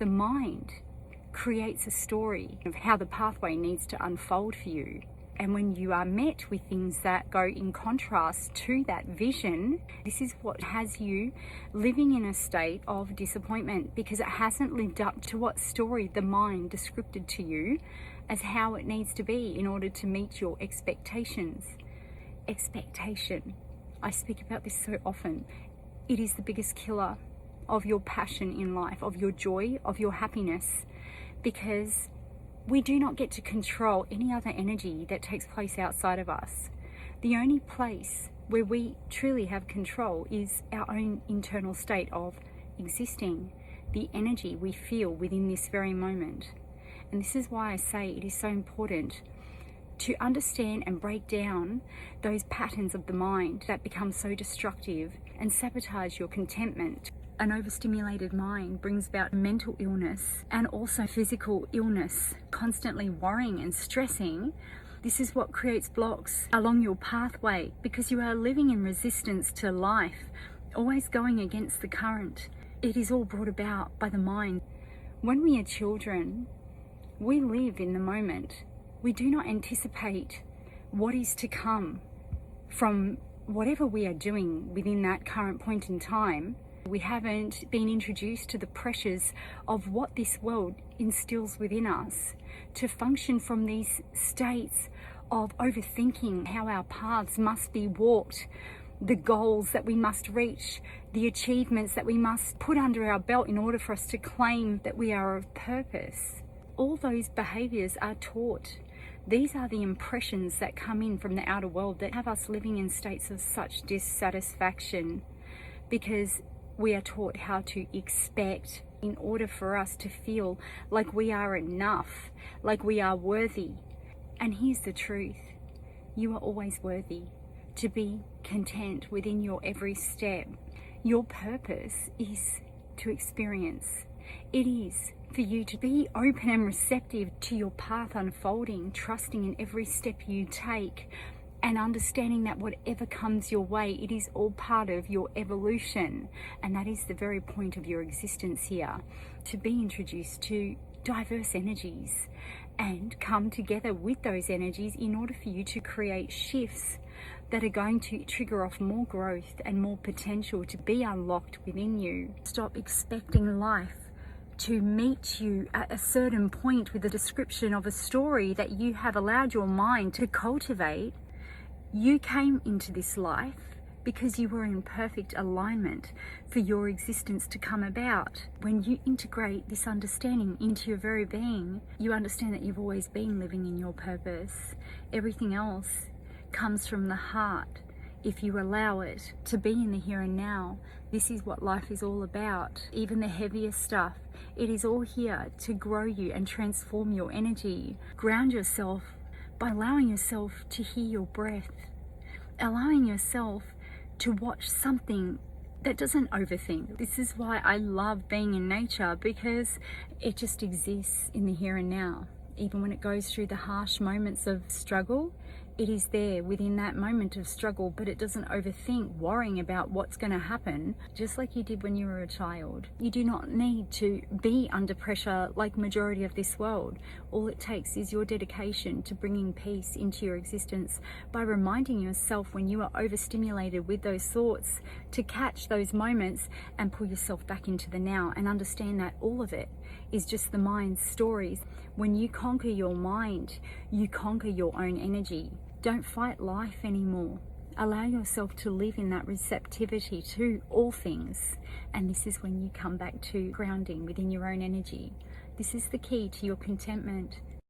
The mind creates a story of how the pathway needs to unfold for you. And when you are met with things that go in contrast to that vision, this is what has you living in a state of disappointment, because it hasn't lived up to what story the mind described to you as how it needs to be in order to meet your expectations. Expectation. I speak about this so often. It is the biggest killer of your passion in life, of your joy, of your happiness, because we do not get to control any other energy that takes place outside of us. The only place where we truly have control is our own internal state of existing, the energy we feel within this very moment. And this is why I say it is so important to understand and break down those patterns of the mind that become so destructive and sabotage your contentment. An overstimulated mind brings about mental illness and also physical illness. Constantly worrying and stressing, this is what creates blocks along your pathway, because you are living in resistance to life, always going against the current. It is all brought about by the mind. When we are children, we live in the moment. We do not anticipate what is to come from whatever we are doing within that current point in time. We haven't been introduced to the pressures of what this world instills within us to function from these states of overthinking how our paths must be walked, the goals that we must reach, the achievements that we must put under our belt in order for us to claim that we are of purpose. All those behaviors are taught. These are the impressions that come in from the outer world that have us living in states of such dissatisfaction, because we are taught how to expect in order for us to feel like we are enough, like we are worthy. And here's the truth. You are always worthy to be content within your every step. Your purpose is to experience. It is for you to be open and receptive to your path unfolding, trusting in every step you take, and understanding that whatever comes your way, it is all part of your evolution. And that is the very point of your existence here, to be introduced to diverse energies and come together with those energies in order for you to create shifts that are going to trigger off more growth and more potential to be unlocked within you. Stop expecting life to meet you at a certain point with a description of a story that you have allowed your mind to cultivate. You came into this life because you were in perfect alignment for your existence to come about. When you integrate this understanding into your very being, you understand that you've always been living in your purpose. Everything else comes from the heart. If you allow it to be in the here and now, this is what life is all about. Even the heaviest stuff, it is all here to grow you and transform your energy. Ground yourself by allowing yourself to hear your breath, allowing yourself to watch something that doesn't overthink. This is why I love being in nature, because it just exists in the here and now. Even when it goes through the harsh moments of struggle, it is there within that moment of struggle, but it doesn't overthink worrying about what's going to happen, just like you did when you were a child. You do not need to be under pressure like majority of this world. All it takes is your dedication to bringing peace into your existence by reminding yourself when you are overstimulated with those thoughts to catch those moments and pull yourself back into the now, and understand that all of it is just the mind's stories. When you conquer your mind, you conquer your own energy. Don't fight life anymore. Allow yourself to live in that receptivity to all things. And this is when you come back to grounding within your own energy. This is the key to your contentment,